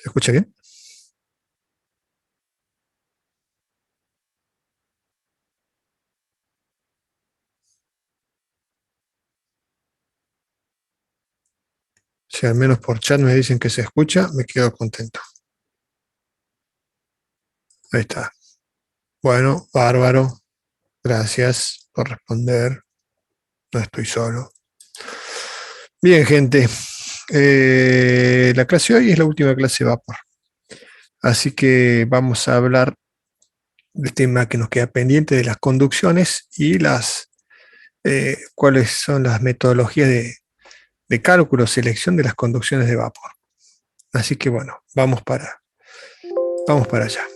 ¿Se escucha bien? Si al menos por chat me dicen que se escucha, me quedo contento. Ahí está. Bueno, bárbaro. Gracias por responder. No estoy solo. Bien, gente. La clase de hoy es la última clase de vapor. Así que vamos a hablar del tema que nos queda pendiente de las conducciones y cuáles son las metodologías de cálculo, selección de las conducciones de vapor. Así que bueno, vamos para allá.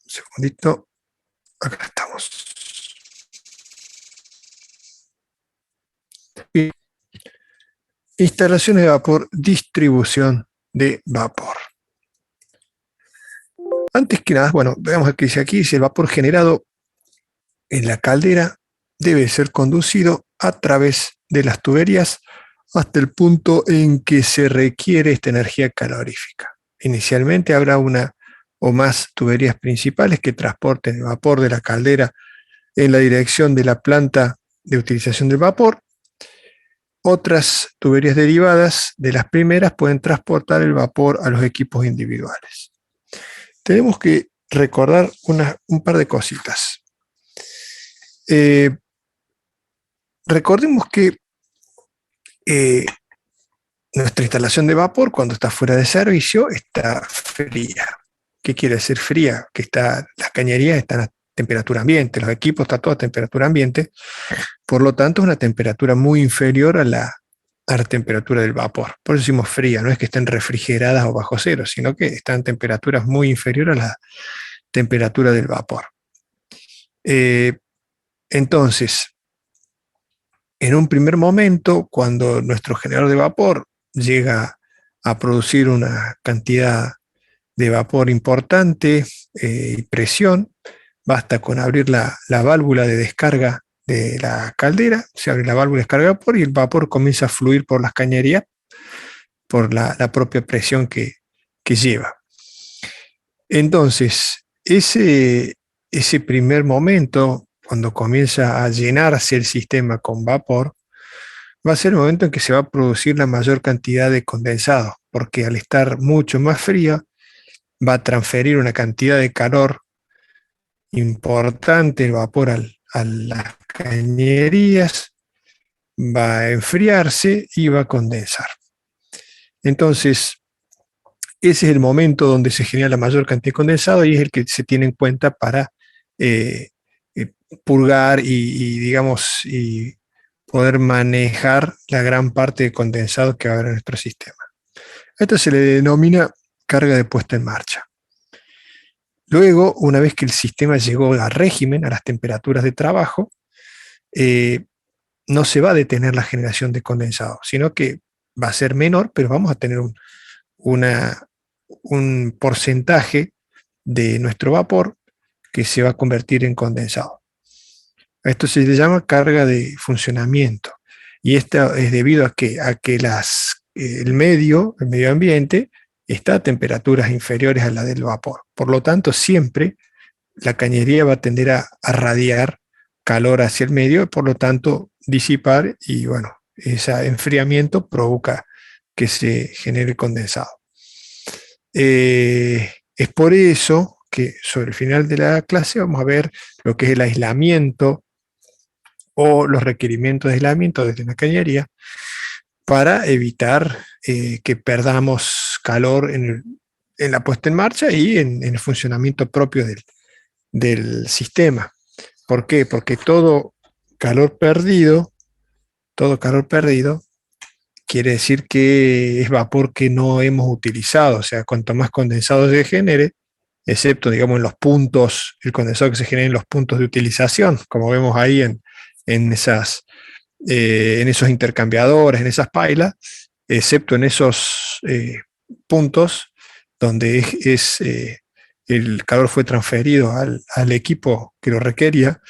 Un segundito. Acá estamos. Bien. Instalaciones de vapor, distribución de vapor. Antes que nada, bueno, veamos que dice aquí, dice el vapor generado en la caldera debe ser conducido a través de las tuberías hasta el punto en que se requiere esta energía calorífica. Inicialmente habrá una o más tuberías principales que transporten el vapor de la caldera en la dirección de la planta de utilización del vapor. Otras tuberías derivadas de las primeras pueden transportar el vapor a los equipos individuales. Tenemos que recordar un par de cositas. Recordemos que nuestra instalación de vapor, cuando está fuera de servicio, está fría. ¿Qué quiere decir fría? Que las cañerías están a temperatura ambiente, los equipos están todos a temperatura ambiente, por lo tanto es una temperatura muy inferior a la temperatura del vapor. Por eso decimos fría, no es que estén refrigeradas o bajo cero, sino que están en temperaturas muy inferiores a la temperatura del vapor. Entonces, en un primer momento, cuando nuestro generador de vapor llega a producir una cantidad de vapor importante y presión, basta con abrir la válvula de descarga de la caldera, se abre la válvula de descarga de vapor y el vapor comienza a fluir por las cañerías por la propia presión que lleva. Entonces, ese primer momento, cuando comienza a llenarse el sistema con vapor, va a ser el momento en que se va a producir la mayor cantidad de condensado, porque al estar mucho más fría, va a transferir una cantidad de calor importante el vapor a las cañerías, va a enfriarse y va a condensar. Entonces, ese es el momento donde se genera la mayor cantidad de condensado y es el que se tiene en cuenta para eh, purgar digamos, y poder manejar la gran parte de condensado que va a haber en nuestro sistema. Esto se le denomina carga de puesta en marcha. Luego, una vez que el sistema llegó a régimen, a las temperaturas de trabajo, no se va a detener la generación de condensado, sino que va a ser menor, pero vamos a tener un porcentaje de nuestro vapor que se va a convertir en condensado. Esto se le llama carga de funcionamiento. Y esto es debido a que el medio ambiente, está a temperaturas inferiores a la del vapor. Por lo tanto, siempre la cañería va a tender a radiar calor hacia el medio, por lo tanto, disipar y bueno, ese enfriamiento provoca que se genere condensado. Es por eso que sobre el final de la clase vamos a ver lo que es el aislamiento o los requerimientos de aislamiento desde una cañería para evitar que perdamos calor en la puesta en marcha y en el funcionamiento propio del sistema. ¿Por qué? Porque todo calor perdido quiere decir que es vapor que no hemos utilizado, o sea, cuanto más condensado se genere, excepto, digamos, en los puntos, el condensado que se genera en los puntos de utilización, como vemos ahí en esos intercambiadores, en esas pailas, excepto en esos puntos donde el calor fue transferido al equipo que lo requería,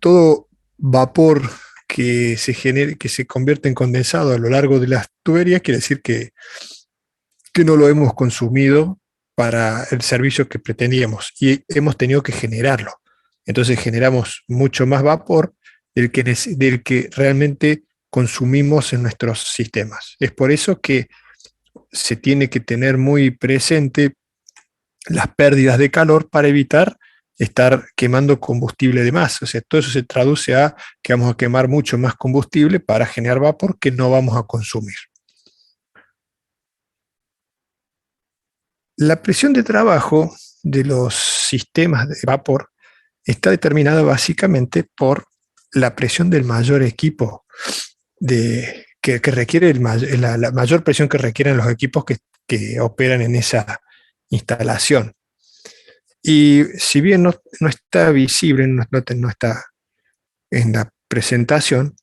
todo vapor que se convierte en condensado a lo largo de las tuberías, quiere decir que no lo hemos consumido para el servicio que pretendíamos y hemos tenido que generarlo. Entonces generamos mucho más vapor del que realmente consumimos en nuestros sistemas. Es por eso que se tiene que tener muy presente las pérdidas de calor para evitar estar quemando combustible de más. O sea, todo eso se traduce a que vamos a quemar mucho más combustible para generar vapor que no vamos a consumir. La presión de trabajo de los sistemas de vapor está determinada básicamente por la presión del mayor equipo que requiere la mayor presión que requieren los equipos que operan en esa instalación. Y si bien no está visible, no está en la presentación,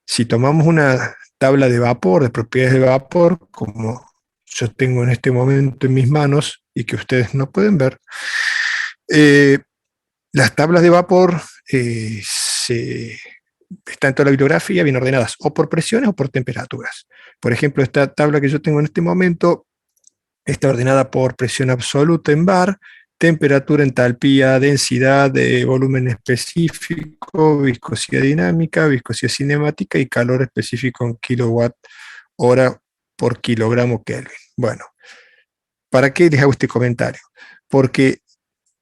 si tomamos una tabla de vapor, de propiedades de vapor, como yo tengo en este momento en mis manos y que ustedes no pueden ver, las tablas de vapor están en toda la bibliografía bien ordenadas, o por presiones o por temperaturas. Por ejemplo, esta tabla que yo tengo en este momento está ordenada por presión absoluta en bar, temperatura, entalpía, densidad, volumen específico, viscosidad dinámica, viscosidad cinemática y calor específico en kilowatt hora por kilogramo Kelvin. Bueno, ¿para qué les hago este comentario? Porque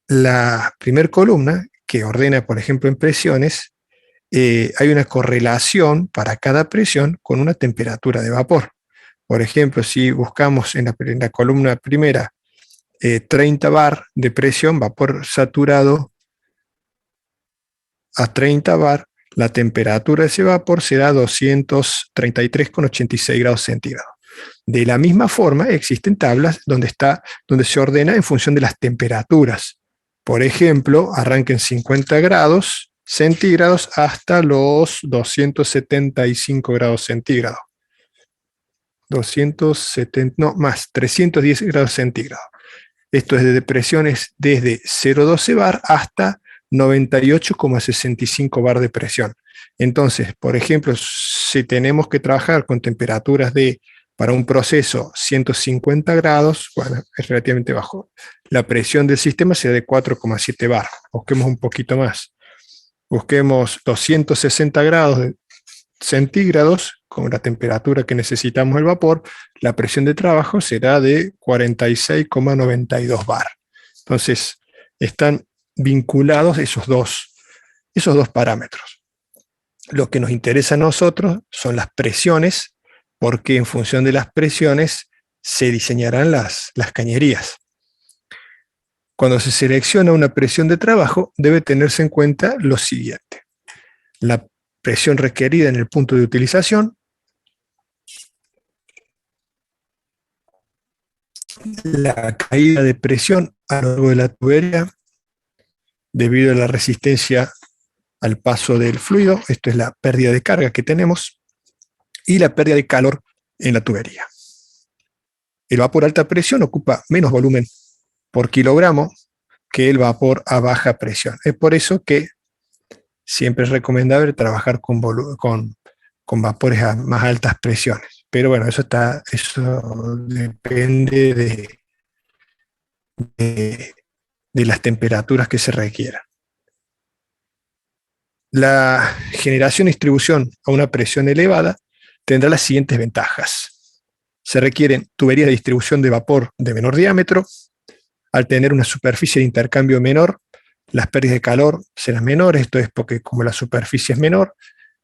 la primera columna, que ordena, por ejemplo, en presiones, hay una correlación para cada presión con una temperatura de vapor. Por ejemplo, si buscamos en la columna primera 30 bar de presión, vapor saturado a 30 bar, la temperatura de ese vapor será 233,86 grados centígrados. De la misma forma, existen tablas donde se ordena en función de las temperaturas. Por ejemplo, arranquen 50 grados centígrados hasta los 275 grados centígrados. 310 grados centígrados. Esto es de presiones desde 0,12 bar hasta 98,65 bar de presión. Entonces, por ejemplo, si tenemos que trabajar con temperaturas para un proceso 150 grados, bueno, es relativamente bajo. La presión del sistema será de 4,7 bar. Busquemos un poquito más. Busquemos 260 grados centígrados, con la temperatura que necesitamos el vapor, la presión de trabajo será de 46,92 bar. Entonces, están vinculados esos dos parámetros. Lo que nos interesa a nosotros son las presiones, porque en función de las presiones se diseñarán las cañerías. Cuando se selecciona una presión de trabajo, debe tenerse en cuenta lo siguiente: la presión requerida en el punto de utilización, la caída de presión a lo largo de la tubería debido a la resistencia al paso del fluido, esto es la pérdida de carga que tenemos, y la pérdida de calor en la tubería. El vapor a alta presión ocupa menos volumen por kilogramo que el vapor a baja presión. Es por eso que siempre es recomendable trabajar con vapores a más altas presiones. Pero bueno, eso depende de las temperaturas que se requieran. La generación y distribución a una presión elevada tendrá las siguientes ventajas. Se requieren tuberías de distribución de vapor de menor diámetro. Al tener una superficie de intercambio menor, las pérdidas de calor serán menores, esto es porque como la superficie es menor,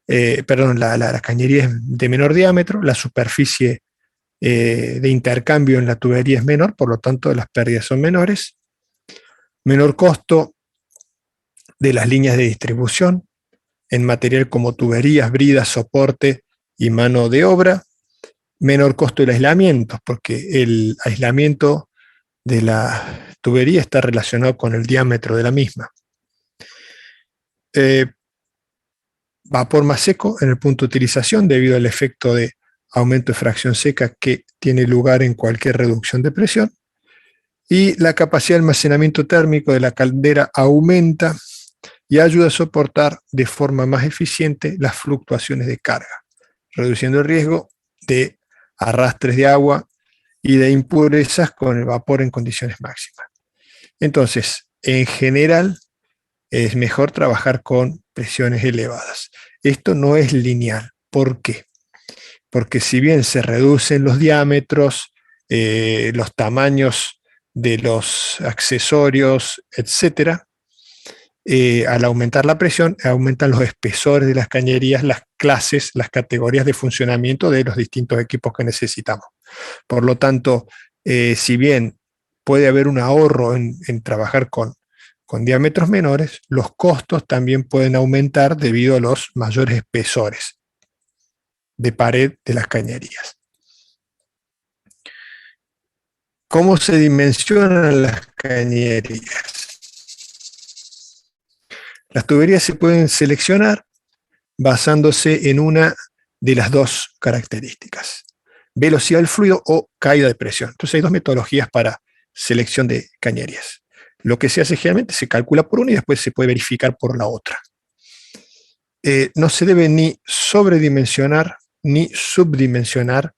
la cañería es de menor diámetro, la superficie de intercambio en la tubería es menor, por lo tanto las pérdidas son menores. Menor costo de las líneas de distribución en material como tuberías, bridas, soporte y mano de obra. Menor costo del aislamiento, porque el aislamiento de la tubería está relacionado con el diámetro de la misma. Vapor más seco en el punto de utilización debido al efecto de aumento de fracción seca que tiene lugar en cualquier reducción de presión. Y la capacidad de almacenamiento térmico de la caldera aumenta y ayuda a soportar de forma más eficiente las fluctuaciones de carga, reduciendo el riesgo de arrastres de agua y de impurezas con el vapor en condiciones máximas. Entonces, en general, es mejor trabajar con presiones elevadas. Esto no es lineal. ¿Por qué? Porque si bien se reducen los diámetros, los tamaños de los accesorios, etcétera, al aumentar la presión, aumentan los espesores de las cañerías, las clases, las categorías de funcionamiento de los distintos equipos que necesitamos. Por lo tanto, si bien puede haber un ahorro en trabajar con diámetros menores, los costos también pueden aumentar debido a los mayores espesores de pared de las cañerías. ¿Cómo se dimensionan las cañerías? Las tuberías se pueden seleccionar basándose en una de las dos características: velocidad del fluido o caída de presión. Entonces hay dos metodologías para selección de cañerías. Lo que se hace generalmente se calcula por una y después se puede verificar por la otra. No se debe ni sobredimensionar ni subdimensionar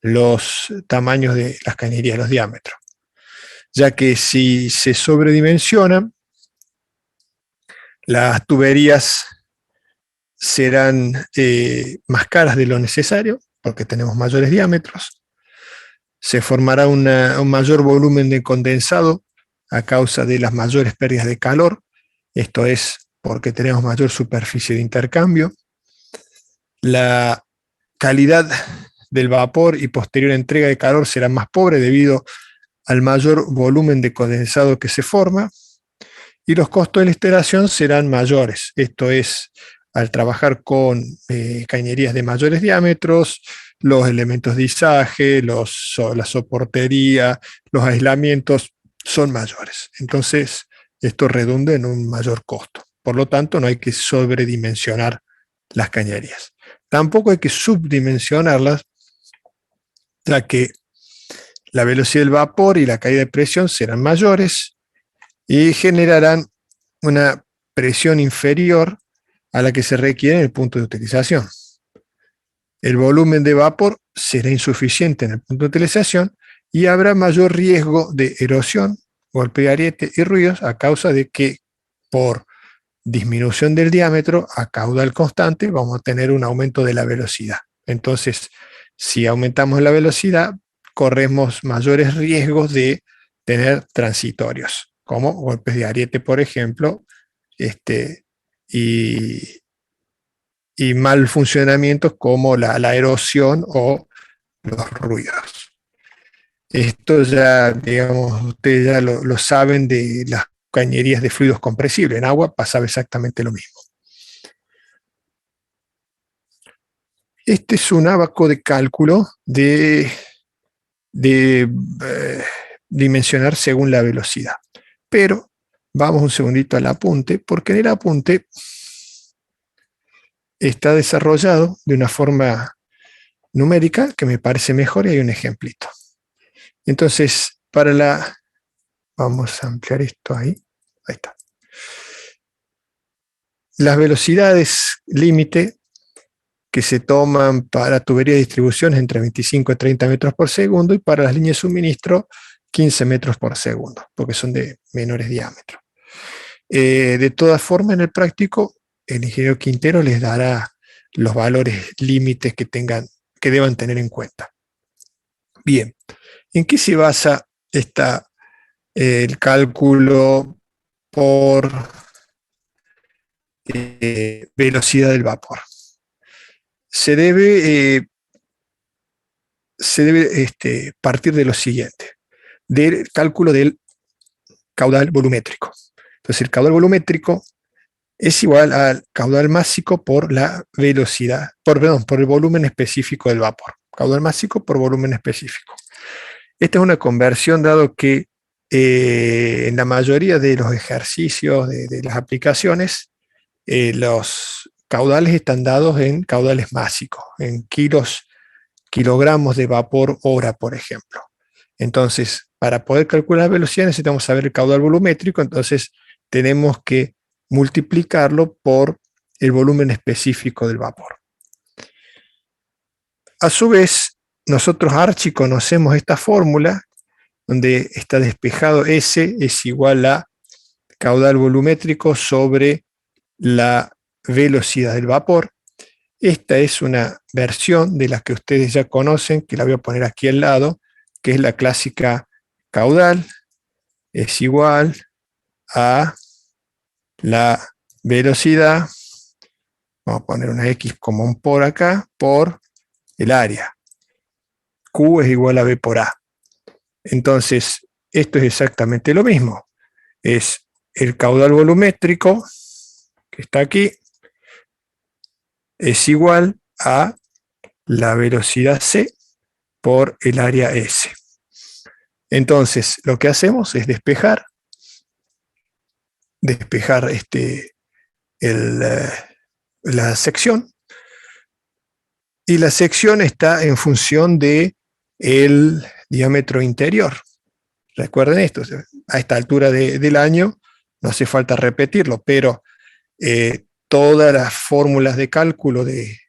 los tamaños de las cañerías, los diámetros, ya que si se sobredimensionan, las tuberías serán más caras de lo necesario, porque tenemos mayores diámetros. Se formará un mayor volumen de condensado a causa de las mayores pérdidas de calor. Esto es porque tenemos mayor superficie de intercambio. La calidad del vapor y posterior entrega de calor será más pobre debido al mayor volumen de condensado que se forma, y los costos de la instalación serán mayores. Esto es, al trabajar con cañerías de mayores diámetros, los elementos de izaje, la soportería, los aislamientos son mayores. Entonces, esto redunda en un mayor costo. Por lo tanto, no hay que sobredimensionar las cañerías. Tampoco hay que subdimensionarlas, ya que la velocidad del vapor y la caída de presión serán mayores y generarán una presión inferior a la que se requiere en el punto de utilización. El volumen de vapor será insuficiente en el punto de utilización y habrá mayor riesgo de erosión, golpe de ariete y ruidos a causa de que por disminución del diámetro a caudal constante vamos a tener un aumento de la velocidad. Entonces, si aumentamos la velocidad, corremos mayores riesgos de tener transitorios, como golpes de ariete, por ejemplo, y mal funcionamientos como la erosión o los ruidos. Esto ya, digamos, ustedes ya lo saben de las cañerías de fluidos compresibles. En agua pasaba exactamente lo mismo. Este es un abaco de cálculo de dimensionar según la velocidad. Pero vamos un segundito al apunte, porque en el apunte está desarrollado de una forma numérica que me parece mejor y hay un ejemplito. Entonces, vamos a ampliar esto ahí. Ahí está. Las velocidades límite que se toman para tuberías de distribución es entre 25 y 30 metros por segundo y para las líneas de suministro 15 metros por segundo, porque son de menores diámetros. De todas formas, en el práctico, el ingeniero Quintero les dará los valores límites que deban tener en cuenta. Bien, ¿en qué se basa el cálculo por velocidad del vapor? Se debe partir de lo siguiente, del cálculo del caudal volumétrico. Entonces, el caudal volumétrico es igual al caudal másico por la velocidad, por el volumen específico del vapor. Caudal másico por volumen específico. Esta es una conversión, dado que en la mayoría de los ejercicios de las aplicaciones, los caudales están dados en caudales másicos, en kilogramos de vapor hora, por ejemplo. Entonces, para poder calcular la velocidad necesitamos saber el caudal volumétrico, entonces tenemos que multiplicarlo por el volumen específico del vapor. A su vez, nosotros archiconocemos esta fórmula, donde está despejado S es igual a caudal volumétrico sobre la velocidad del vapor. Esta es una versión de las que ustedes ya conocen, que la voy a poner aquí al lado, que es la clásica caudal es igual a la velocidad, vamos a poner una X común por acá, por el área. Q es igual a B por A. Entonces, esto es exactamente lo mismo. Es el caudal volumétrico, que está aquí, es igual a la velocidad C por el área S. Entonces, lo que hacemos es despejar la sección, y la sección está en función de el diámetro interior. Recuerden esto, a esta altura del año no hace falta repetirlo, pero todas las fórmulas de cálculo de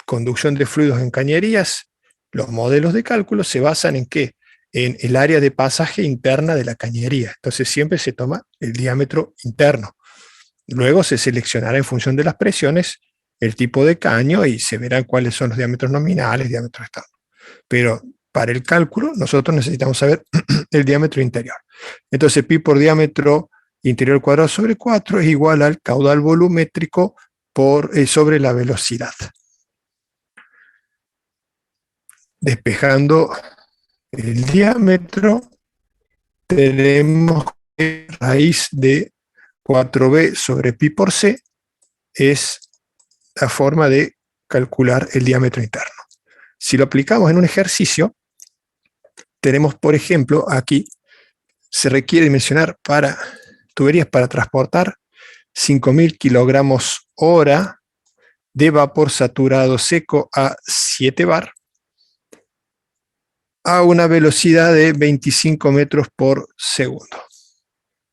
conducción de fluidos en cañerías, los modelos de cálculo se basan en ¿qué? En el área de pasaje interna de la cañería. Entonces siempre se toma el diámetro interno. Luego se seleccionará en función de las presiones el tipo de caño y se verán cuáles son los diámetros nominales, diámetros externos. Pero para el cálculo nosotros necesitamos saber el diámetro interior. Entonces pi por diámetro interior cuadrado sobre 4 es igual al caudal volumétrico sobre la velocidad. Despejando el diámetro, tenemos que raíz de 4b sobre pi por c es la forma de calcular el diámetro interno. Si lo aplicamos en un ejercicio, tenemos, por ejemplo, aquí, se requiere dimensionar para tuberías para transportar 5.000 kilogramos hora de vapor saturado seco a 7 bar a una velocidad de 25 metros por segundo.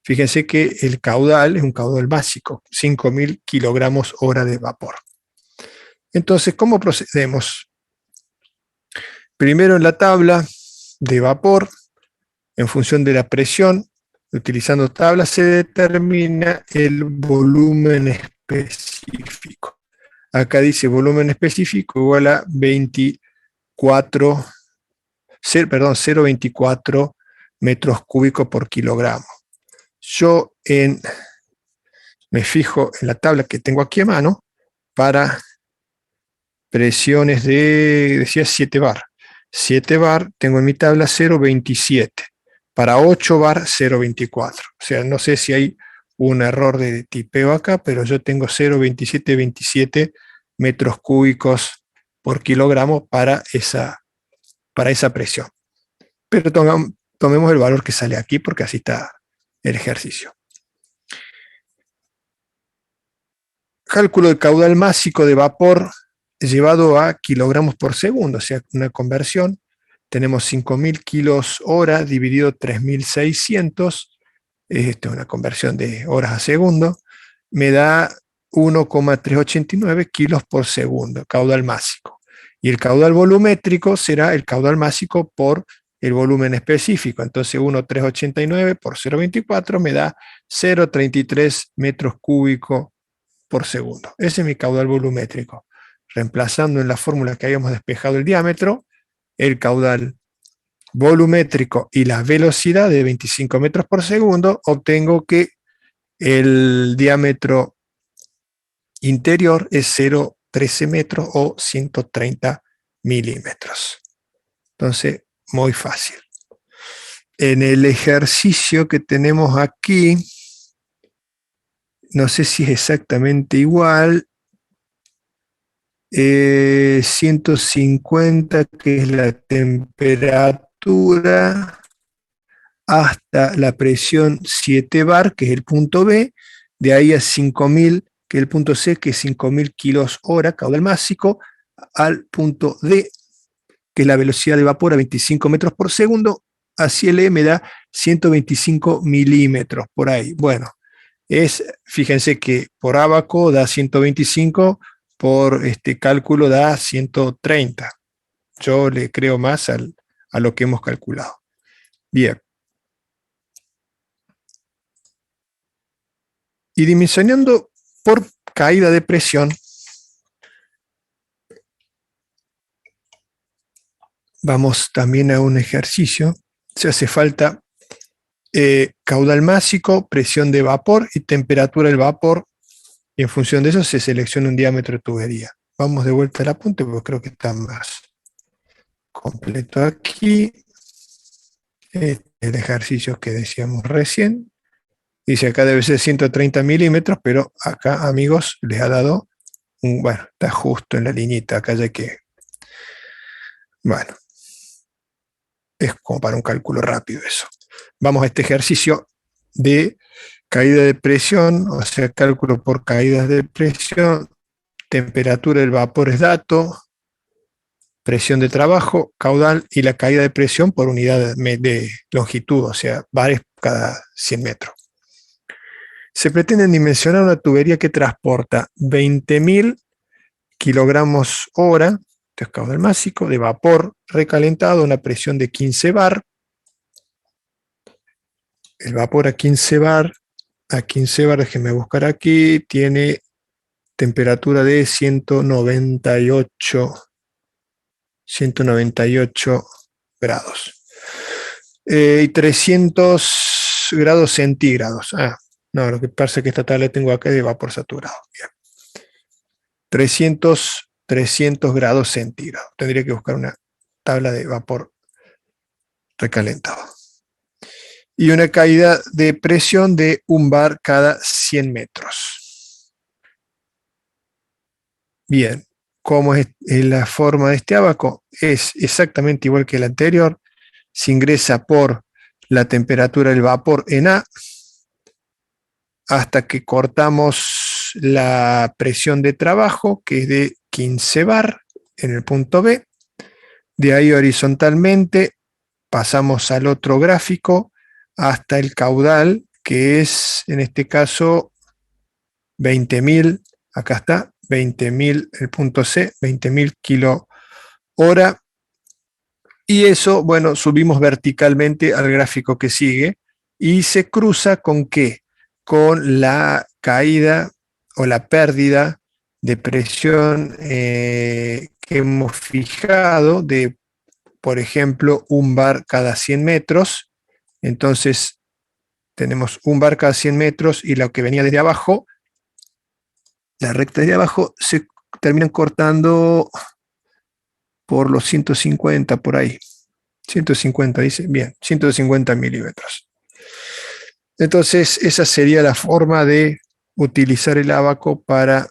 Fíjense que el caudal es un caudal básico, 5.000 kilogramos hora de vapor. Entonces, ¿cómo procedemos? Primero en la tabla de vapor, en función de la presión, utilizando tabla se determina el volumen específico. Acá dice volumen específico igual a 0,24 metros cúbicos por kilogramo. Yo me fijo en la tabla que tengo aquí a mano para presiones decía 7 bar. 7 bar tengo en mi tabla 0,27. Para 8 bar 0,24. O sea, no sé si hay un error de tipeo acá, pero yo tengo 0,2727 metros cúbicos por kilogramo para esa presión. Pero tomemos el valor que sale aquí porque así está el ejercicio. Cálculo de caudal másico de vapor llevado a kilogramos por segundo, o sea, una conversión. Tenemos 5.000 kilos hora dividido 3.600, esto es una conversión de horas a segundo, me da 1,389 kilos por segundo, caudal másico. Y el caudal volumétrico será el caudal másico por el volumen específico. Entonces 1,389 por 0,24 me da 0,33 metros cúbicos por segundo. Ese es mi caudal volumétrico. Reemplazando en la fórmula que habíamos despejado el diámetro, el caudal volumétrico y la velocidad de 25 metros por segundo, obtengo que el diámetro interior es 0,13 metros o 130 milímetros. Entonces, muy fácil. En el ejercicio que tenemos aquí, no sé si es exactamente igual, 150, que es la temperatura, hasta la presión 7 bar, que es el punto B, de ahí a 5.000, que es el punto C, que es 5.000 kilos hora, caudal másico, al punto D, que es la velocidad de vapor a 25 metros por segundo, así el E me da 125 milímetros, por ahí. Bueno, Fíjense que por ábaco da 125, por este cálculo da 130. Yo le creo más a lo que hemos calculado. Bien. Y dimensionando por caída de presión, vamos también a un ejercicio. Se hace falta caudal másico, presión de vapor y temperatura del vapor. Y en función de eso se selecciona un diámetro de tubería. Vamos de vuelta al apunte porque creo que está más completo aquí. El ejercicio que decíamos recién. Dice acá debe ser 130 milímetros, pero acá, amigos, les ha dado bueno, está justo en la liñita. Acá ya que, bueno, es como para un cálculo rápido eso. Vamos a este ejercicio de caída de presión, o sea, cálculo por caídas de presión, temperatura del vapor es dato, presión de trabajo, caudal y la caída de presión por unidad de longitud, o sea, bares cada 100 metros. Se pretende dimensionar una tubería que transporta 20.000 kilogramos hora, esto es caudal másico, de vapor recalentado a una presión de 15 bar. El vapor a 15 bar, déjenme buscar aquí, tiene temperatura de 198 grados. Y 300 grados centígrados. No, lo que pasa es que esta tabla tengo acá de vapor saturado. Bien. 300 grados centígrados. Tendría que buscar una tabla de vapor recalentado. Y una caída de presión de 1 bar cada 100 metros. Bien, ¿cómo es la forma de este ábaco? Es exactamente igual que el anterior. Se ingresa por la temperatura del vapor en A hasta que cortamos la presión de trabajo, que es de 15 bar en el punto B. De ahí horizontalmente pasamos al otro gráfico hasta el caudal, que es en este caso 20.000, acá está, 20.000, el punto C, 20.000 kilo hora. Y eso, bueno, subimos verticalmente al gráfico que sigue y se cruza con ¿qué? Con la caída o la pérdida de presión que hemos fijado de, por ejemplo, 1 bar cada 100 metros. Entonces, tenemos 1 bar cada 100 metros y lo que venía desde abajo, la recta de abajo, se terminan cortando por los 150 por ahí. 150 dice, bien, 150 milímetros. Entonces, esa sería la forma de utilizar el ábaco para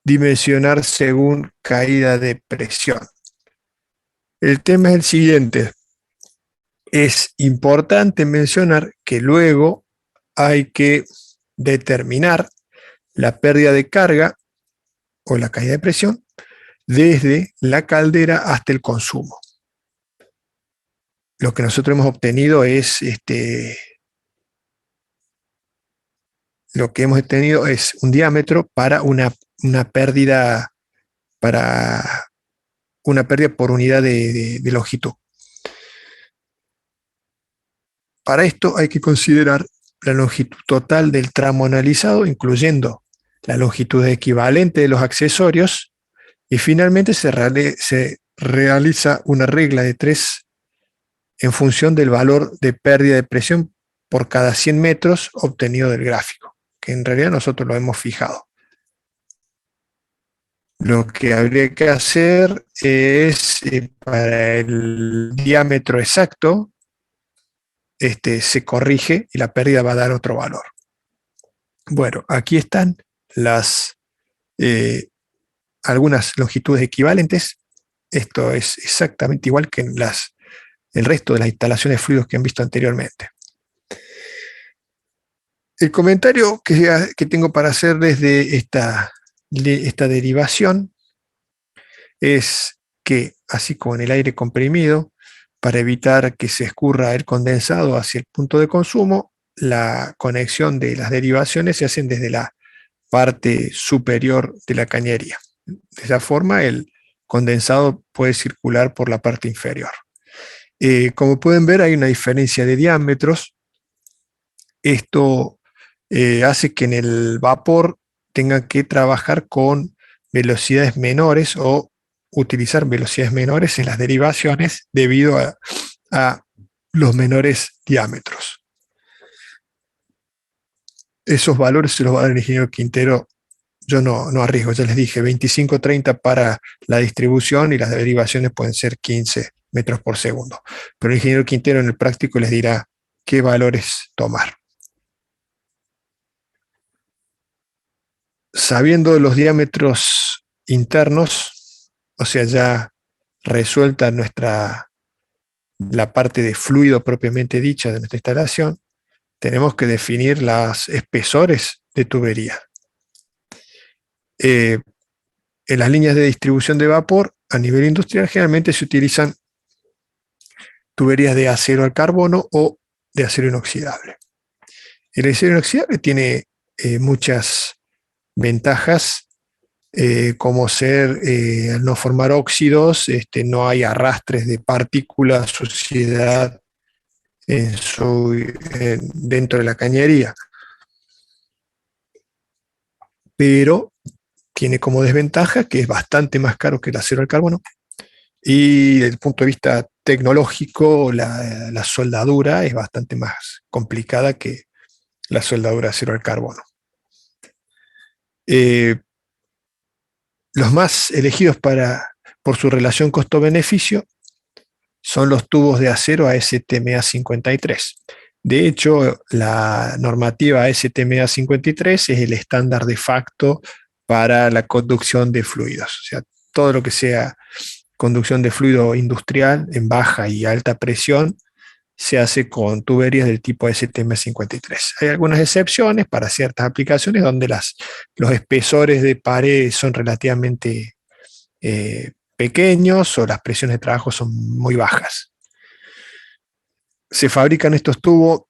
dimensionar según caída de presión. El tema es el siguiente. Es importante mencionar que luego hay que determinar la pérdida de carga o la caída de presión desde la caldera hasta el consumo. Lo que nosotros hemos obtenido es un diámetro para una pérdida por unidad de longitud. Para esto hay que considerar la longitud total del tramo analizado, incluyendo la longitud equivalente de los accesorios, y finalmente se realiza una regla de 3 en función del valor de pérdida de presión por cada 100 metros obtenido del gráfico, que en realidad nosotros lo hemos fijado. Lo que habría que hacer es, para el diámetro exacto, se corrige y la pérdida va a dar otro valor. Bueno, aquí están algunas longitudes equivalentes. Esto es exactamente igual que en el resto de las instalaciones de fluidos que han visto anteriormente. El comentario que tengo para hacer desde esta derivación es que, así como en el aire comprimido, para evitar que se escurra el condensado hacia el punto de consumo, la conexión de las derivaciones se hacen desde la parte superior de la cañería. De esa forma, el condensado puede circular por la parte inferior. Como pueden ver, hay una diferencia de diámetros. Esto hace que en el vapor tengan que trabajar con velocidades menores o utilizar velocidades menores en las derivaciones debido a los menores diámetros. Esos valores se los va a dar el ingeniero Quintero. Yo no arriesgo, ya les dije, 25-30 para la distribución y las derivaciones pueden ser 15 metros por segundo. Pero el ingeniero Quintero en el práctico les dirá qué valores tomar. Sabiendo los diámetros internos, o sea, ya resuelta la parte de fluido propiamente dicha de nuestra instalación, tenemos que definir los espesores de tubería. En las líneas de distribución de vapor a nivel industrial generalmente se utilizan tuberías de acero al carbono o de acero inoxidable. El acero inoxidable tiene muchas ventajas, como ser, al no formar óxidos, no hay arrastres de partículas, suciedad dentro de la cañería. Pero tiene como desventaja que es bastante más caro que el acero al carbono. Y desde el punto de vista tecnológico, la soldadura es bastante más complicada que la soldadura de acero al carbono. Los más elegidos por su relación costo-beneficio son los tubos de acero ASTM A53. De hecho, la normativa ASTM A53 es el estándar de facto para la conducción de fluidos. O sea, todo lo que sea conducción de fluido industrial en baja y alta presión se hace con tuberías del tipo STM53. Hay algunas excepciones para ciertas aplicaciones donde los espesores de pared son relativamente pequeños o las presiones de trabajo son muy bajas. Se fabrican estos tubos,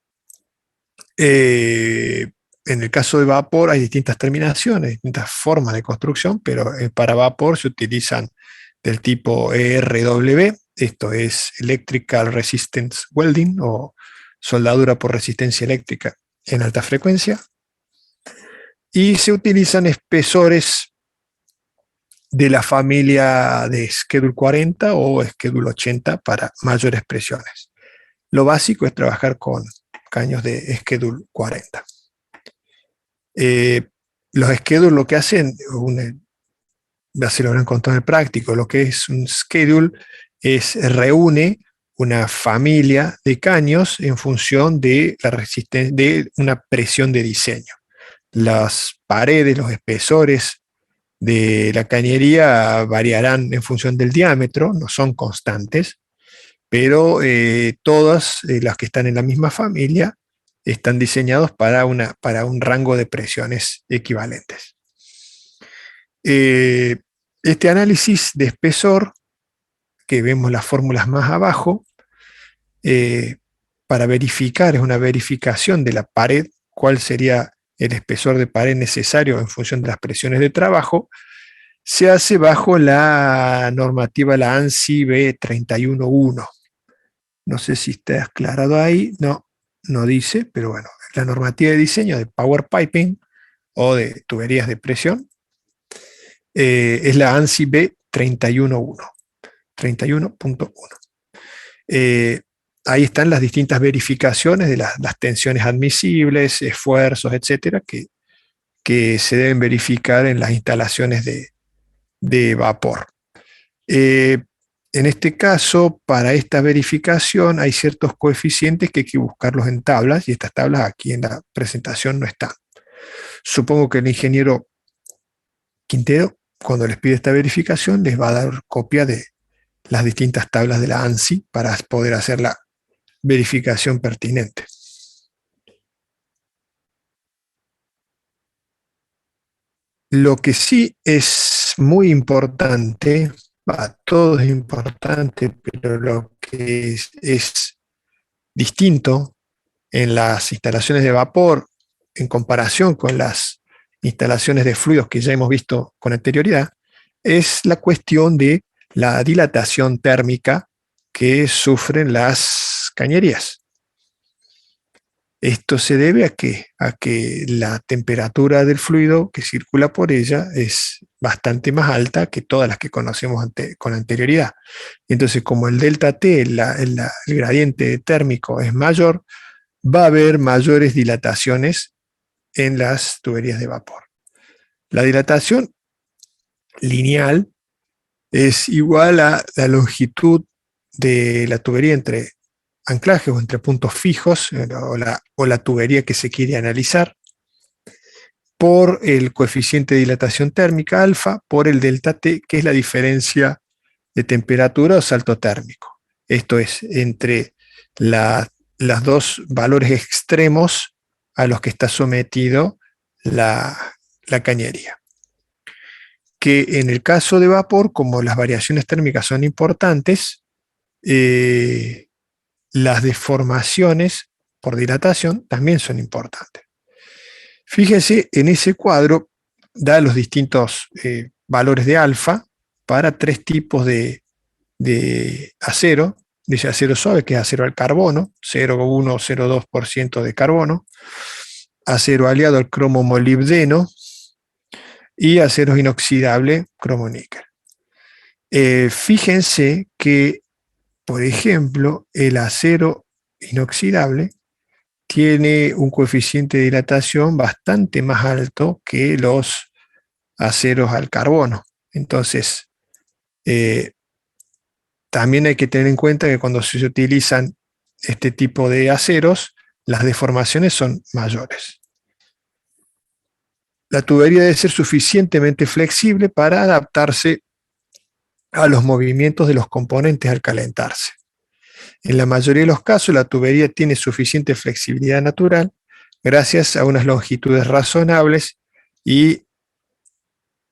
en el caso de vapor hay distintas terminaciones, distintas formas de construcción, pero para vapor se utilizan del tipo ERW, esto es Electrical Resistance Welding o soldadura por resistencia eléctrica en alta frecuencia, y se utilizan espesores de la familia de Schedule 40 o Schedule 80 para mayores presiones. Lo básico es trabajar con caños de Schedule 40. Los Schedule lo que hacen, ya se lo habrán contado en el práctico, lo que es un schedule reúne una familia de caños en función de la resistencia, de una presión de diseño. Las paredes, los espesores de la cañería variarán en función del diámetro, no son constantes, pero todas las que están en la misma familia están diseñados para un rango de presiones equivalentes. Este análisis de espesor, que vemos las fórmulas más abajo, para verificar, es una verificación de la pared, cuál sería el espesor de pared necesario en función de las presiones de trabajo, se hace bajo la normativa, la ANSI B311. No sé si está aclarado ahí, no dice, pero bueno, la normativa de diseño de Power Piping o de tuberías de presión es la ANSI B311, 31.1. Ahí están las distintas verificaciones de las tensiones admisibles, esfuerzos, etcétera, que se deben verificar en las instalaciones de vapor. En este caso, para esta verificación hay ciertos coeficientes que hay que buscarlos en tablas, y estas tablas aquí en la presentación no están. Supongo que el ingeniero Quintero, cuando les pide esta verificación, les va a dar copia de las distintas tablas de la ANSI para poder hacer la verificación pertinente. Lo que sí es muy importante, todo es importante, pero lo que es distinto en las instalaciones de vapor en comparación con las instalaciones de fluidos que ya hemos visto con anterioridad, es la cuestión de la dilatación térmica que sufren las cañerías. Esto se debe a que la temperatura del fluido que circula por ella es bastante más alta que todas las que conocemos con anterioridad. Entonces, como el delta T, el gradiente térmico es mayor, va a haber mayores dilataciones en las tuberías de vapor. La dilatación lineal es igual a la longitud de la tubería entre anclajes o entre puntos fijos, o la tubería que se quiere analizar, por el coeficiente de dilatación térmica alfa, por el delta T, que es la diferencia de temperatura o salto térmico. Esto es entre los dos valores extremos a los que está sometido la cañería. Que en el caso de vapor, como las variaciones térmicas son importantes, las deformaciones por dilatación también son importantes. Fíjense, en ese cuadro da los distintos valores de alfa para tres tipos de acero. Dice acero suave, que es acero al carbono, 0,1 o 0,2% de carbono, acero aliado al cromo molibdeno y acero inoxidable cromo-níquel. Fíjense que, por ejemplo, el acero inoxidable tiene un coeficiente de dilatación bastante más alto que los aceros al carbono. Entonces, también hay que tener en cuenta que cuando se utilizan este tipo de aceros, las deformaciones son mayores. La tubería debe ser suficientemente flexible para adaptarse a los movimientos de los componentes al calentarse. En la mayoría de los casos, la tubería tiene suficiente flexibilidad natural gracias a unas longitudes razonables y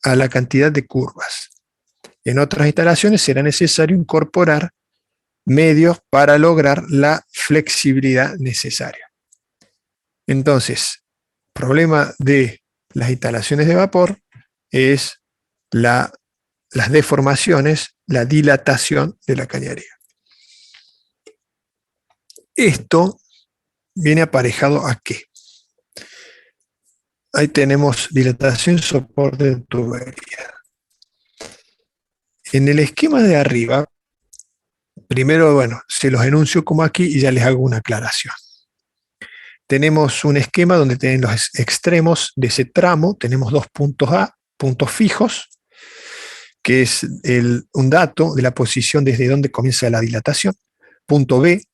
a la cantidad de curvas. En otras instalaciones será necesario incorporar medios para lograr la flexibilidad necesaria. Entonces, el problema de las instalaciones de vapor es las deformaciones, la dilatación de la cañería. Esto viene aparejado ¿a qué? Ahí tenemos dilatación, soporte de tubería. En el esquema de arriba, primero, bueno, se los enuncio como aquí y ya les hago una aclaración. Tenemos un esquema donde tienen los extremos de ese tramo, tenemos dos puntos A, puntos fijos, que es un dato de la posición desde donde comienza la dilatación. Punto B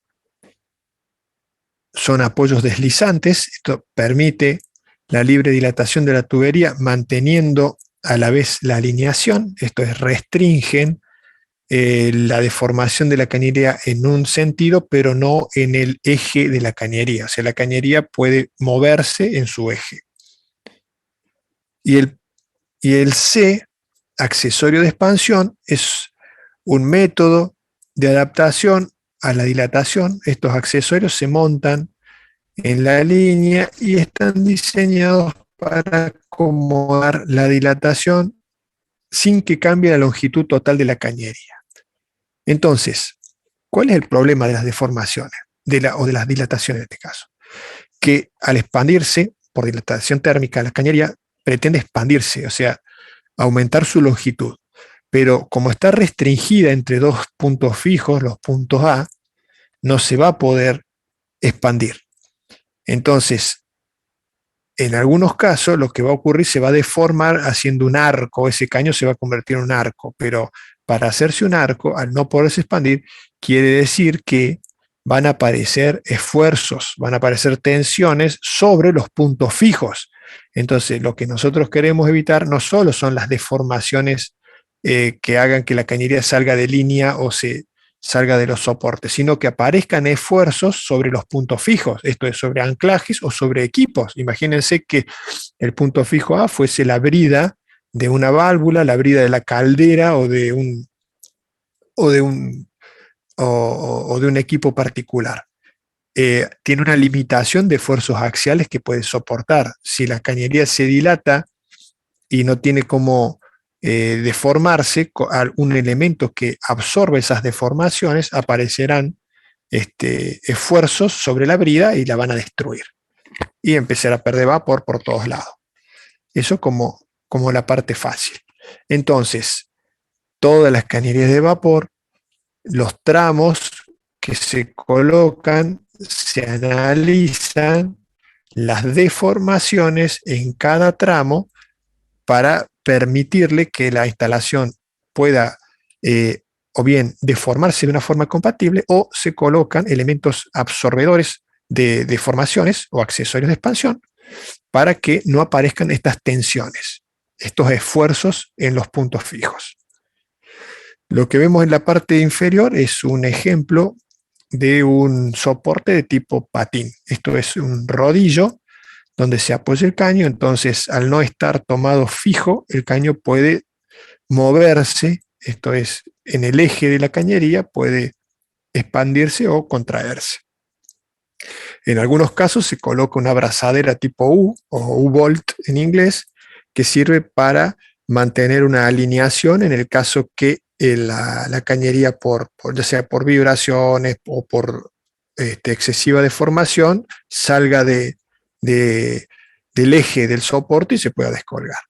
son apoyos deslizantes, esto permite la libre dilatación de la tubería manteniendo a la vez la alineación, esto es, restringen la deformación de la cañería en un sentido, pero no en el eje de la cañería. O sea, la cañería puede moverse en su eje. Y el C, accesorio de expansión, es un método de adaptación a la dilatación. Estos accesorios se montan en la línea y están diseñados para acomodar la dilatación sin que cambie la longitud total de la cañería. Entonces, ¿cuál es el problema de las deformaciones o de las dilataciones en este caso? Que al expandirse por dilatación térmica, la cañería pretende expandirse, o sea, aumentar su longitud. Pero como está restringida entre dos puntos fijos, los puntos A, no se va a poder expandir. Entonces, en algunos casos lo que va a ocurrir se va a deformar haciendo un arco, ese caño se va a convertir en un arco, pero para hacerse un arco, al no poderse expandir, quiere decir que van a aparecer esfuerzos, van a aparecer tensiones sobre los puntos fijos. Entonces, lo que nosotros queremos evitar no solo son las deformaciones que hagan que la cañería salga de línea o se salga de los soportes, sino que aparezcan esfuerzos sobre los puntos fijos, esto es, sobre anclajes o sobre equipos. Imagínense que el punto fijo A fuese la brida de una válvula, la brida de la caldera o de un equipo particular. tiene una limitación de esfuerzos axiales que puede soportar. Si la cañería se dilata y no tiene cómo deformarse, un elemento que absorbe esas deformaciones, aparecerán esfuerzos sobre la brida y la van a destruir. Y empezar a perder vapor por todos lados. Eso como la parte fácil. Entonces, todas las cañerías de vapor, los tramos que se colocan, se analizan las deformaciones en cada tramo para permitirle que la instalación pueda o bien deformarse de una forma compatible o se colocan elementos absorbedores de deformaciones o accesorios de expansión para que no aparezcan estas tensiones, estos esfuerzos en los puntos fijos. Lo que vemos en la parte inferior es un ejemplo de un soporte de tipo patín. Esto es un rodillo donde se apoya el caño, entonces al no estar tomado fijo, el caño puede moverse, esto es, en el eje de la cañería puede expandirse o contraerse. En algunos casos se coloca una abrazadera tipo U o U-bolt en inglés que sirve para mantener una alineación en el caso que la cañería, ya sea por vibraciones o por excesiva deformación, salga del eje del soporte y se pueda descolgar.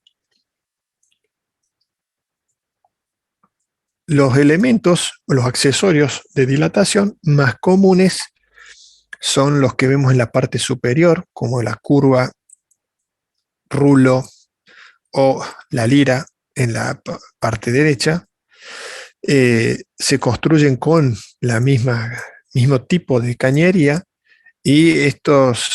Los elementos o los accesorios de dilatación más comunes son los que vemos en la parte superior, como la curva, rulo o la lira en la parte derecha. Se construyen con la mismo tipo de cañería y estos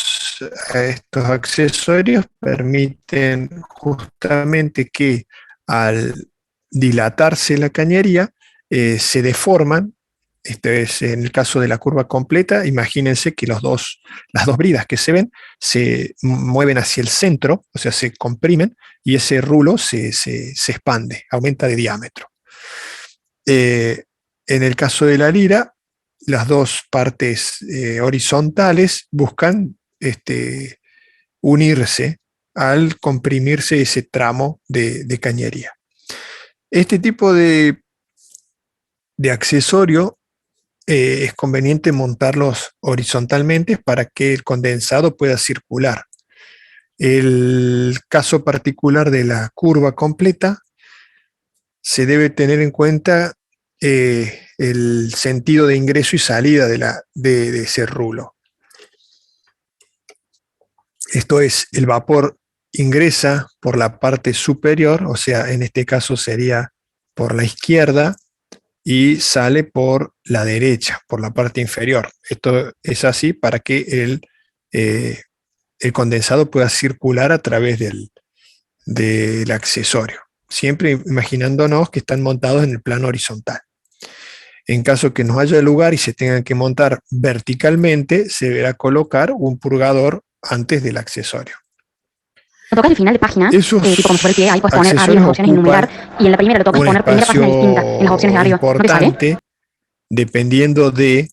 accesorios permiten justamente que al dilatarse la cañería se deforman. Este es en el caso de la curva completa. Imagínense que las dos bridas que se ven se mueven hacia el centro, o sea, se comprimen y ese rulo se expande, aumenta de diámetro. En el caso de la lira, las dos partes horizontales buscan unirse al comprimirse ese tramo de cañería. Este tipo de accesorio es conveniente montarlos horizontalmente para que el condensado pueda circular. El caso particular de la curva completa se debe tener en cuenta el sentido de ingreso y salida de ese rulo. Esto es, el vapor ingresa por la parte superior, o sea, en este caso sería por la izquierda, y sale por la derecha, por la parte inferior. Esto es así para que el condensado pueda circular a través del accesorio, siempre imaginándonos que están montados en el plano horizontal. En caso que no haya lugar y se tengan que montar verticalmente, se deberá colocar un purgador antes del accesorio. Lo tocas al final de página, tipo como si fuera el pie, ahí puedes poner arriba las opciones y enumerar, y en la primera lo tocas poner primera página distinta en las opciones de arriba. ¿No te sale? Dependiendo de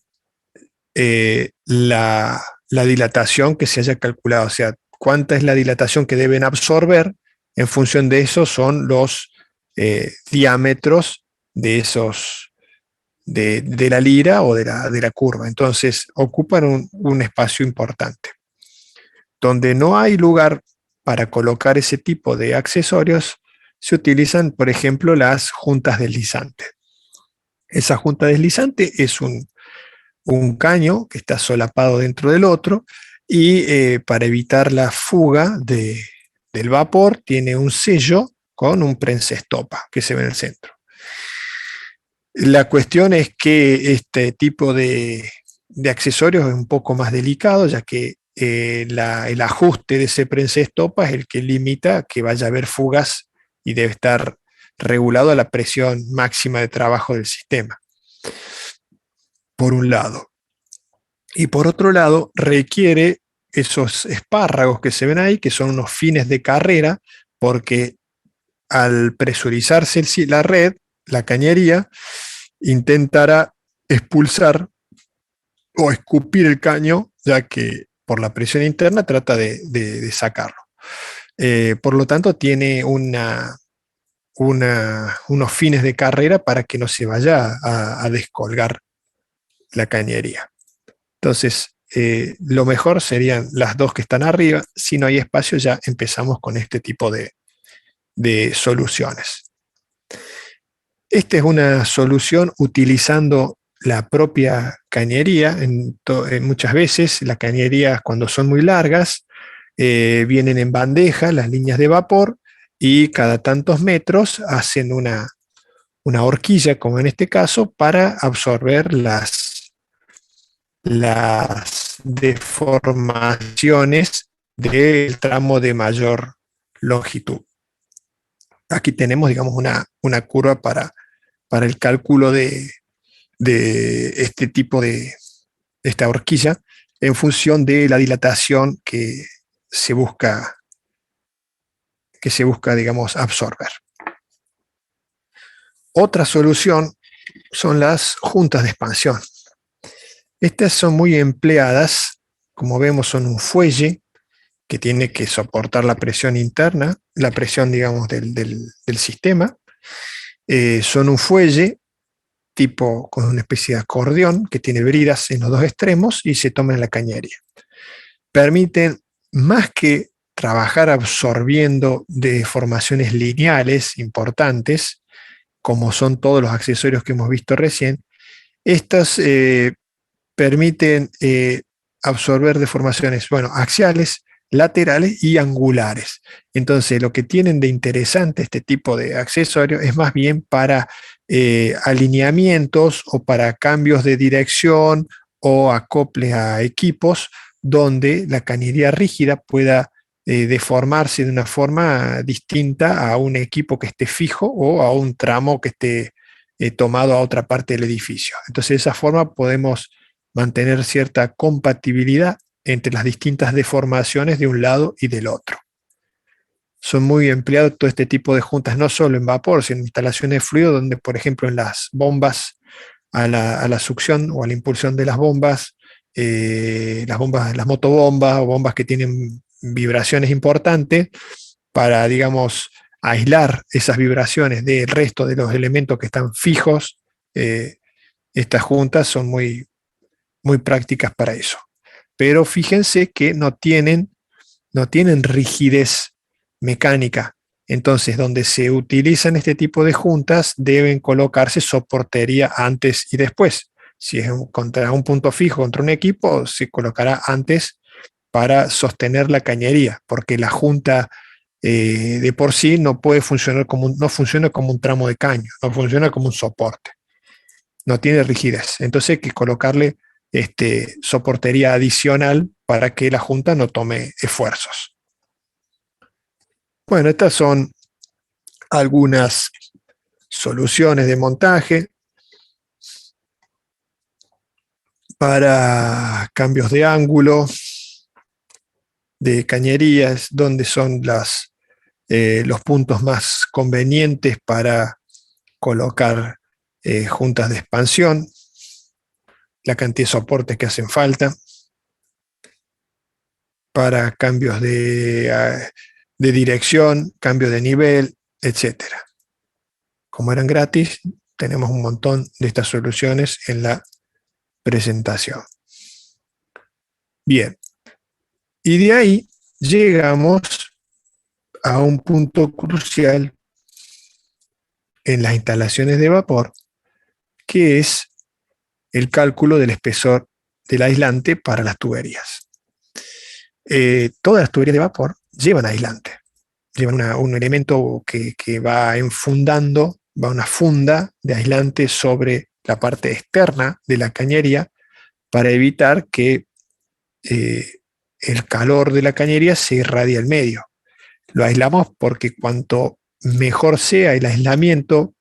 la dilatación que se haya calculado, o sea, cuánta es la dilatación que deben absorber. En función de eso son los diámetros de esos de la lira o de la curva. Entonces ocupan un espacio importante. Donde no hay lugar para colocar ese tipo de accesorios, se utilizan, por ejemplo, las juntas deslizantes. Esa junta deslizante es un caño que está solapado dentro del otro y para evitar la fuga del vapor tiene un sello con un prensa-estopa que se ve en el centro. La cuestión es que este tipo de accesorios es un poco más delicado, ya que el ajuste de ese prensa-estopa es el que limita que vaya a haber fugas y debe estar regulado a la presión máxima de trabajo del sistema, por un lado. Y por otro lado, requiere esos espárragos que se ven ahí, que son unos fines de carrera, porque al presurizarse la red, la cañería intentará expulsar o escupir el caño ya que por la presión interna trata de sacarlo. Por lo tanto, tiene unos fines de carrera para que no se vaya a descolgar la cañería. Entonces, lo mejor serían las dos que están arriba. Si no hay espacio, ya empezamos con este tipo de soluciones. Esta es una solución utilizando la propia cañería. Muchas veces las cañerías, cuando son muy largas, vienen en bandeja las líneas de vapor y cada tantos metros hacen una horquilla, como en este caso, para absorber las deformaciones del tramo de mayor longitud. Aquí tenemos, digamos, una curva para el cálculo de este tipo de esta horquilla en función de la dilatación que se busca, digamos, absorber. Otra solución son las juntas de expansión. Estas son muy empleadas, como vemos, son un fuelle que tiene que soportar la presión interna, la presión, digamos, del sistema. Son un fuelle tipo con una especie de acordeón que tiene bridas en los dos extremos y se toma en la cañería. Permiten, más que trabajar absorbiendo deformaciones lineales importantes, como son todos los accesorios que hemos visto recién, estas permiten absorber deformaciones, axiales, laterales y angulares. Entonces, lo que tienen de interesante este tipo de accesorios es más bien para alineamientos o para cambios de dirección o acoples a equipos donde la cañería rígida pueda deformarse de una forma distinta a un equipo que esté fijo o a un tramo que esté tomado a otra parte del edificio. Entonces, de esa forma podemos mantener cierta compatibilidad entre las distintas deformaciones de un lado y del otro. Son muy empleados todo este tipo de juntas, no solo en vapor, sino en instalaciones de fluido, donde, por ejemplo, en las bombas, a la succión o a la impulsión de las bombas, las motobombas o bombas que tienen vibraciones importantes, para, digamos, aislar esas vibraciones del resto de los elementos que están fijos, estas juntas son muy, muy prácticas para eso. Pero fíjense que no tienen rigidez mecánica. Entonces, donde se utilizan este tipo de juntas, deben colocarse soportería antes y después. Si es contra un punto fijo, contra un equipo, se colocará antes para sostener la cañería, porque la junta de por sí no puede funcionar no funciona como un tramo de caño, no funciona como un soporte. No tiene rigidez. Entonces hay que colocarle soportería adicional para que la junta no tome esfuerzos. Bueno, estas son algunas soluciones de montaje para cambios de ángulo, de cañerías, donde son los puntos más convenientes para colocar juntas de expansión, la cantidad de soportes que hacen falta, para cambios de dirección, cambio de nivel, etc. Como eran gratis, tenemos un montón de estas soluciones en la presentación. Bien, y de ahí llegamos a un punto crucial en las instalaciones de vapor, que es el cálculo del espesor del aislante para las tuberías. Todas las tuberías de vapor llevan aislante, llevan un elemento que va enfundando, va una funda de aislante sobre la parte externa de la cañería para evitar que el calor de la cañería se irradie al medio. Lo aislamos porque cuanto mejor sea el aislamiento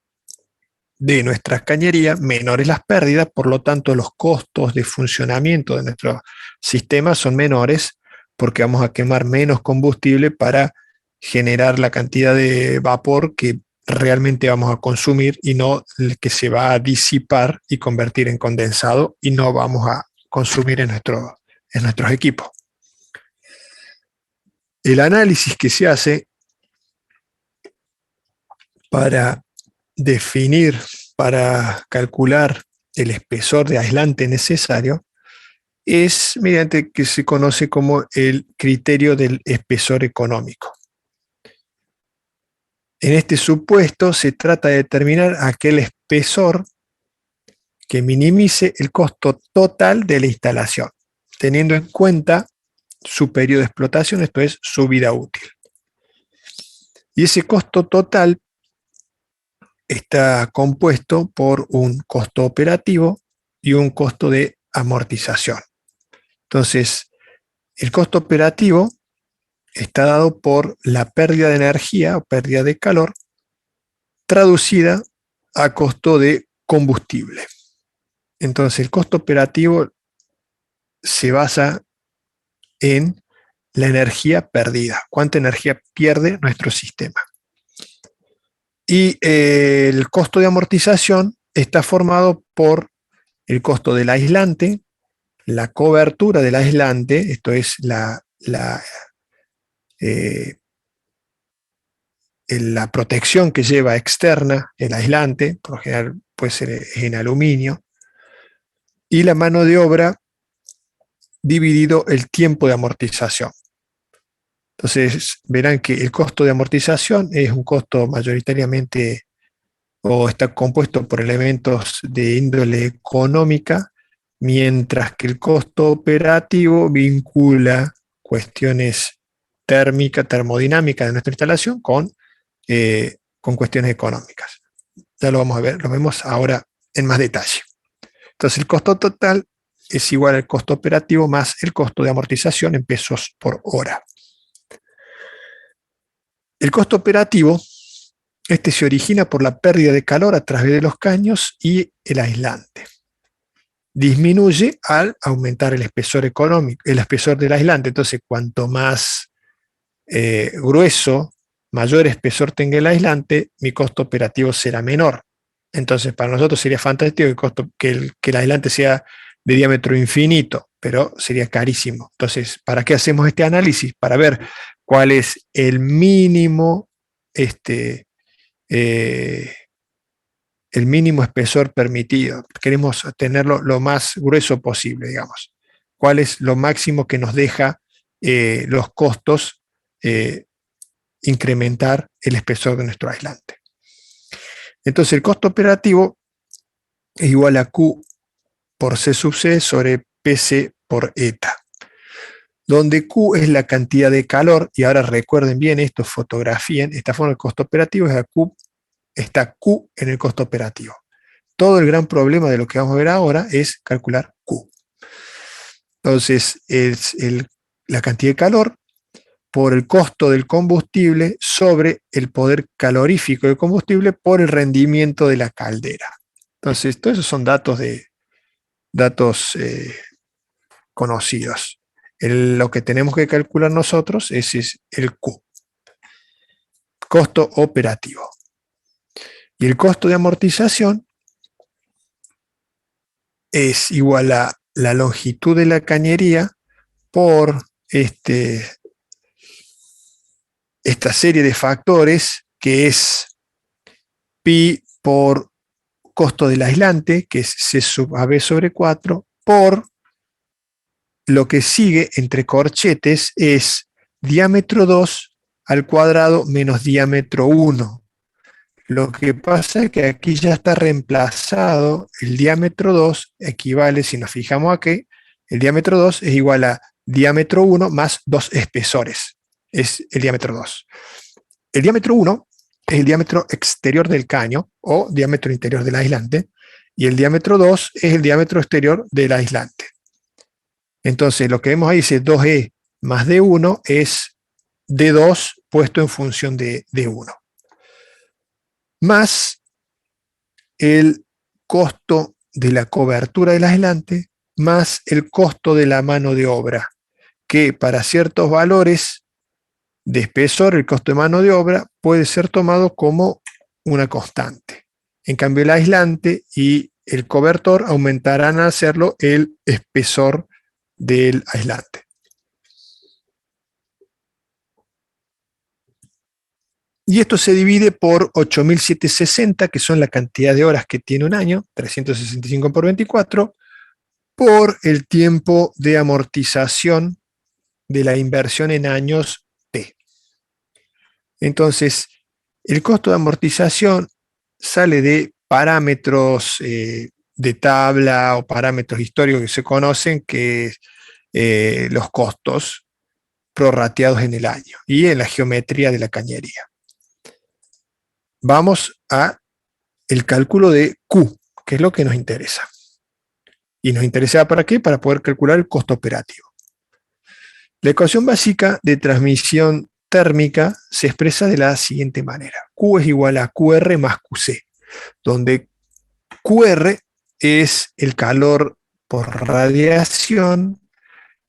de nuestra cañería, menores las pérdidas, por lo tanto los costos de funcionamiento de nuestro sistema son menores, porque vamos a quemar menos combustible para generar la cantidad de vapor que realmente vamos a consumir y no el que se va a disipar y convertir en condensado y no vamos a consumir en en nuestros equipos. El análisis que se hace para definir, para calcular el espesor de aislante necesario es mediante que se conoce como el criterio del espesor económico. En este supuesto se trata de determinar aquel espesor que minimice el costo total de la instalación, teniendo en cuenta su periodo de explotación, esto es, su vida útil. Y ese costo total está compuesto por un costo operativo y un costo de amortización. Entonces, el costo operativo está dado por la pérdida de energía o pérdida de calor traducida a costo de combustible. Entonces, el costo operativo se basa en la energía perdida, cuánta energía pierde nuestro sistema. Y el costo de amortización está formado por el costo del aislante, la cobertura del aislante, esto es la protección que lleva externa el aislante, por lo general puede ser en aluminio, y la mano de obra dividido el tiempo de amortización. Entonces verán que el costo de amortización es un costo mayoritariamente o está compuesto por elementos de índole económica, mientras que el costo operativo vincula cuestiones térmicas, termodinámicas de nuestra instalación con cuestiones económicas. Ya lo vamos a ver, lo vemos ahora en más detalle. Entonces el costo total es igual al costo operativo más el costo de amortización en pesos por hora. El costo operativo, se origina por la pérdida de calor a través de los caños y el aislante. Disminuye al aumentar el espesor económico, el espesor del aislante. Entonces, cuanto más grueso, mayor espesor tenga el aislante, mi costo operativo será menor. Entonces, para nosotros sería fantástico que el aislante sea de diámetro infinito, pero sería carísimo. Entonces, ¿para qué hacemos este análisis? Para ver cuál es el mínimo, el mínimo espesor permitido. Queremos tenerlo lo más grueso posible, digamos. ¿Cuál es lo máximo que nos deja los costos incrementar el espesor de nuestro aislante? Entonces, el costo operativo es igual a Q por C sub C sobre PC por eta, donde Q es la cantidad de calor, y ahora recuerden bien esto, fotografíen, esta forma del costo operativo es a Q, está Q en el costo operativo. Todo el gran problema de lo que vamos a ver ahora es calcular Q. Entonces, es la cantidad de calor por el costo del combustible sobre el poder calorífico del combustible por el rendimiento de la caldera. Entonces, todos esos son datos conocidos. Lo que tenemos que calcular nosotros es el Q, costo operativo. Y el costo de amortización es igual a la longitud de la cañería por esta serie de factores, que es pi por costo del aislante, que es C sub AB sobre 4, por lo que sigue entre corchetes es diámetro 2 al cuadrado menos diámetro 1. Lo que pasa es que aquí ya está reemplazado el diámetro 2, equivale, si nos fijamos aquí, el diámetro 2 es igual a diámetro 1 más 2 espesores. Es el diámetro 2. El diámetro 1 es el diámetro exterior del caño o diámetro interior del aislante, y el diámetro 2 es el diámetro exterior del aislante. Entonces, lo que vemos ahí dice 2E más D1 es D2 puesto en función de D1. Más el costo de la cobertura del aislante, más el costo de la mano de obra, que para ciertos valores de espesor, el costo de mano de obra puede ser tomado como una constante. En cambio, el aislante y el cobertor aumentarán al hacerlo el espesor del aislante. Y esto se divide por 8.760, que son la cantidad de horas que tiene un año, 365 por 24, por el tiempo de amortización de la inversión en años T. Entonces, el costo de amortización sale de parámetros de tabla o parámetros históricos que se conocen, que es los costos prorrateados en el año y en la geometría de la cañería. Vamos a el cálculo de Q, que es lo que nos interesa. ¿Y nos interesa para qué? Para poder calcular el costo operativo. La ecuación básica de transmisión térmica se expresa de la siguiente manera. Q es igual a QR más QC, donde QR es el calor por radiación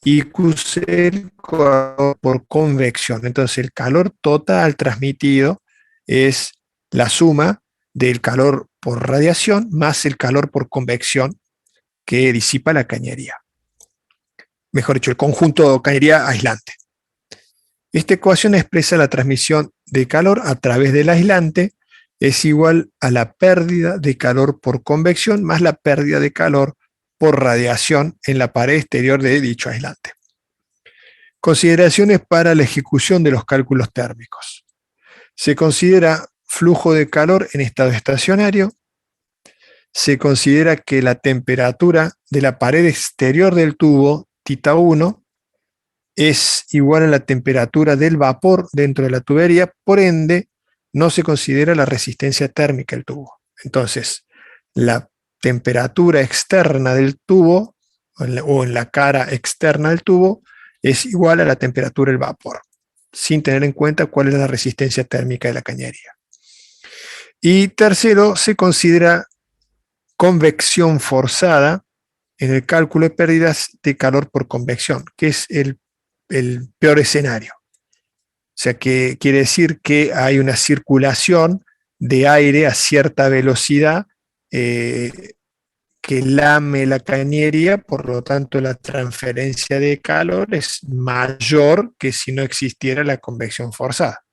y QC el calor por convección. Entonces el calor total transmitido es la suma del calor por radiación más el calor por convección que disipa la cañería. Mejor dicho, el conjunto cañería aislante. Esta ecuación expresa la transmisión de calor a través del aislante es igual a la pérdida de calor por convección más la pérdida de calor por radiación en la pared exterior de dicho aislante. Consideraciones para la ejecución de los cálculos térmicos. Se considera flujo de calor en estado estacionario. Se considera que la temperatura de la pared exterior del tubo, θ1, es igual a la temperatura del vapor dentro de la tubería, por ende, no se considera la resistencia térmica del tubo. Entonces, la temperatura externa del tubo, o en la cara externa del tubo, es igual a la temperatura del vapor, sin tener en cuenta cuál es la resistencia térmica de la cañería. Y tercero, se considera convección forzada en el cálculo de pérdidas de calor por convección, que es el peor escenario. O sea, que quiere decir que hay una circulación de aire a cierta velocidad que lame la cañería, por lo tanto la transferencia de calor es mayor que si no existiera la convección forzada,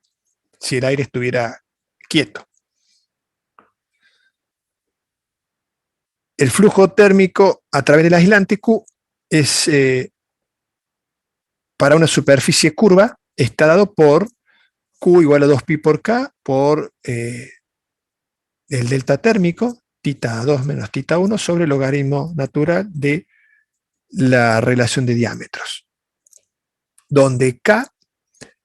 si el aire estuviera quieto. El flujo térmico a través del aislante Q es para una superficie curva, está dado por Q igual a 2pi por K por el delta térmico, θ2 menos θ1 sobre el logaritmo natural de la relación de diámetros, donde K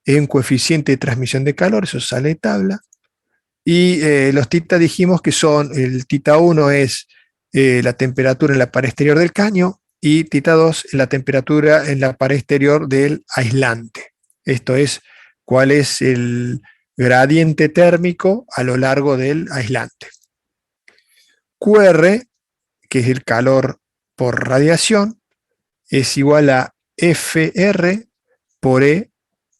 es un coeficiente de transmisión de calor, eso sale de tabla, y los θ dijimos que son, el θ1 es la temperatura en la pared exterior del caño y θ2 la temperatura en la pared exterior del aislante. Esto es cuál es el gradiente térmico a lo largo del aislante. QR, que es el calor por radiación, es igual a FR por E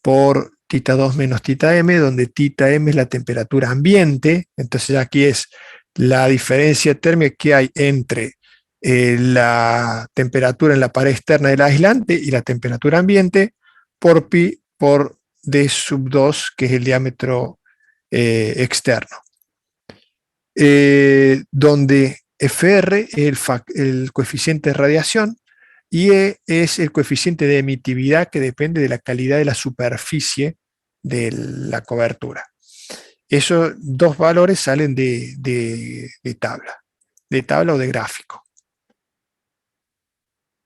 por θ2 menos θm, donde θm es la temperatura ambiente. Entonces aquí es la diferencia térmica que hay entre la temperatura en la pared externa del aislante y la temperatura ambiente por pi por d sub 2, que es el diámetro externo. Donde Fr es el coeficiente de radiación y E es el coeficiente de emitividad que depende de la calidad de la superficie de la cobertura. Esos dos valores salen de tabla o de gráfico.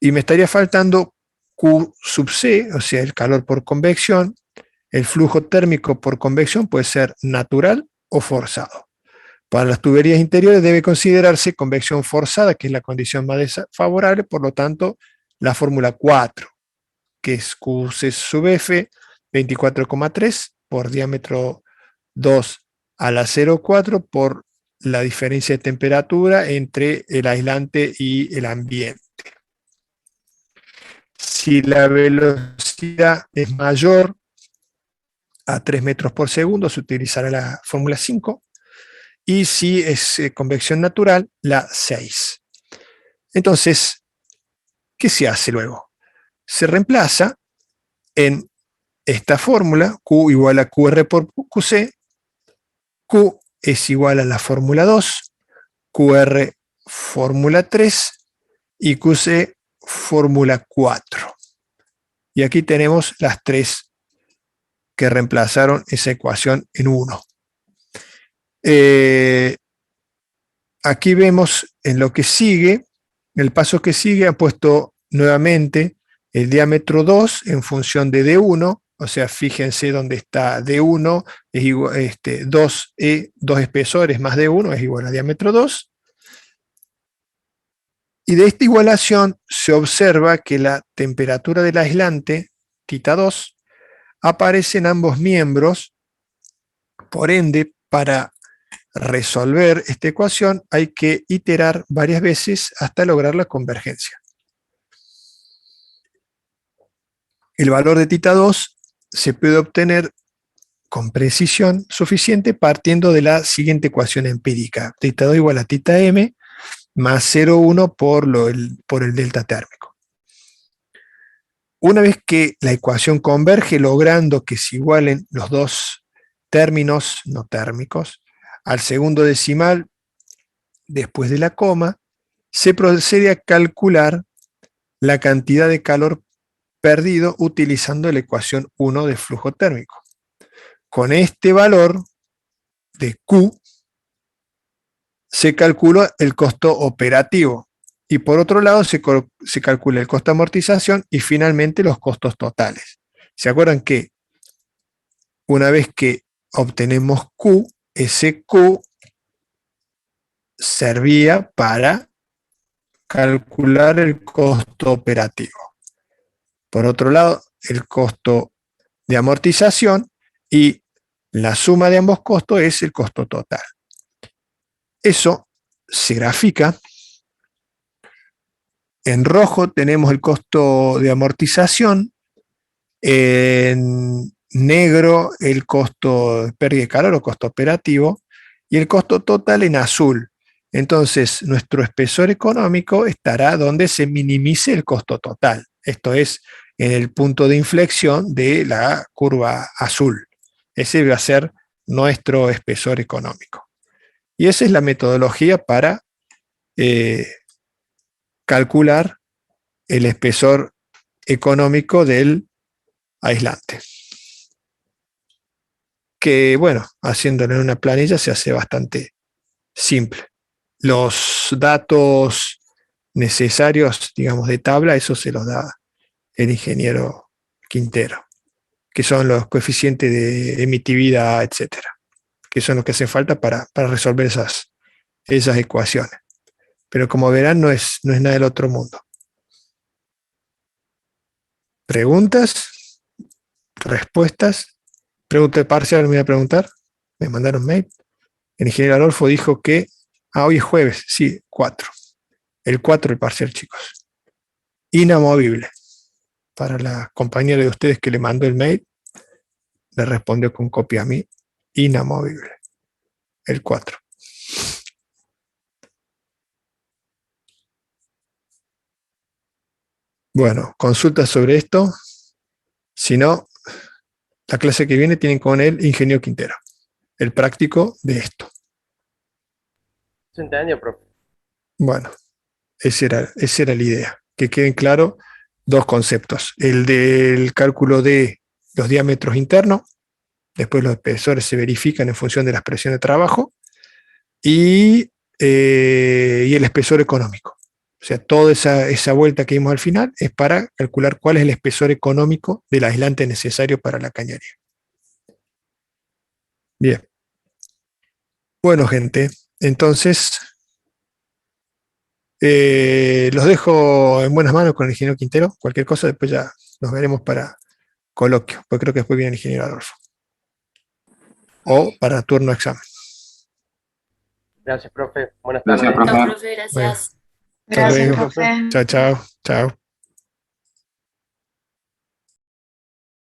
Y me estaría faltando Q sub C, o sea, el calor por convección. El flujo térmico por convección puede ser natural o forzado. Para las tuberías interiores debe considerarse convección forzada, que es la condición más desfavorable, por lo tanto, la fórmula 4, que es QC sub F, 24,3 por diámetro 2 a la 0,4 por la diferencia de temperatura entre el aislante y el ambiente. Si la velocidad es mayor a 3 metros por segundo, se utilizará la fórmula 5, y si es convección natural, la 6. Entonces, ¿qué se hace luego? se reemplaza en esta fórmula, Q igual a QR por QC, Q es igual a la fórmula 2, QR fórmula 3 y QC fórmula 4. Y aquí tenemos las tres que reemplazaron esa ecuación en 1. Aquí vemos en lo que sigue, en el paso que sigue, han puesto nuevamente el diámetro 2 en función de D1, o sea, fíjense dónde está D1, es igual, 2E, 2 espesores más D1 es igual a diámetro 2. Y de esta igualación se observa que la temperatura del aislante, θ2, aparece en ambos miembros. Por ende, para resolver esta ecuación hay que iterar varias veces hasta lograr la convergencia. El valor de θ2 se puede obtener con precisión suficiente partiendo de la siguiente ecuación empírica. θ2 igual a θm más 0,1 por el delta térmico. Una vez que la ecuación converge logrando que se igualen los dos términos no térmicos al segundo decimal después de la coma, se procede a calcular la cantidad de calor perdido utilizando la ecuación 1 de flujo térmico. Con este valor de Q se calcula el costo operativo y por otro lado se calcula el costo de amortización y finalmente los costos totales. ¿Se acuerdan que una vez que obtenemos Q, ese Q servía para calcular el costo operativo? Por otro lado, el costo de amortización y la suma de ambos costos es el costo total. Eso se grafica. En rojo tenemos el costo de amortización, en negro el costo de pérdida de calor o costo operativo y el costo total en azul. Entonces, nuestro espesor económico estará donde se minimice el costo total. Esto es en el punto de inflexión de la curva azul. Ese va a ser nuestro espesor económico. Y esa es la metodología para calcular el espesor económico del aislante. Que, bueno, haciéndolo en una planilla se hace bastante simple. Los datos necesarios, digamos, de tabla, eso se los da el ingeniero Quintero, que son los coeficientes de emitividad, etcétera, que son los que hacen falta para resolver esas ecuaciones. Pero como verán, no es nada del otro mundo. ¿Preguntas? ¿Respuestas? ¿Pregunta de parcial me voy a preguntar? Me mandaron mail. El ingeniero Adolfo dijo que, hoy es jueves, sí, 4. El 4 el parcial, chicos. Inamovible. Para la compañera de ustedes que le mandó el mail, le respondió con copia a mí, inamovible. El 4. Bueno, consultas sobre esto. Si no, la clase que viene tienen con el ingeniero Quintero, el práctico de esto. Se entendió, profe. Bueno, esa era la idea. Que queden claros dos conceptos. El del cálculo de los diámetros internos, después los espesores se verifican en función de las presiones de trabajo, y el espesor económico. O sea, toda esa vuelta que vimos al final es para calcular cuál es el espesor económico del aislante necesario para la cañería. Bien. Bueno, gente, entonces los dejo en buenas manos con el ingeniero Quintero. Cualquier cosa después ya nos veremos para coloquio, porque creo que después viene el ingeniero Adolfo. O para turno de examen. Gracias, profe. Buenas tardes. Gracias, profe. Gracias. Bueno, hasta luego. Chao, chao. Chao.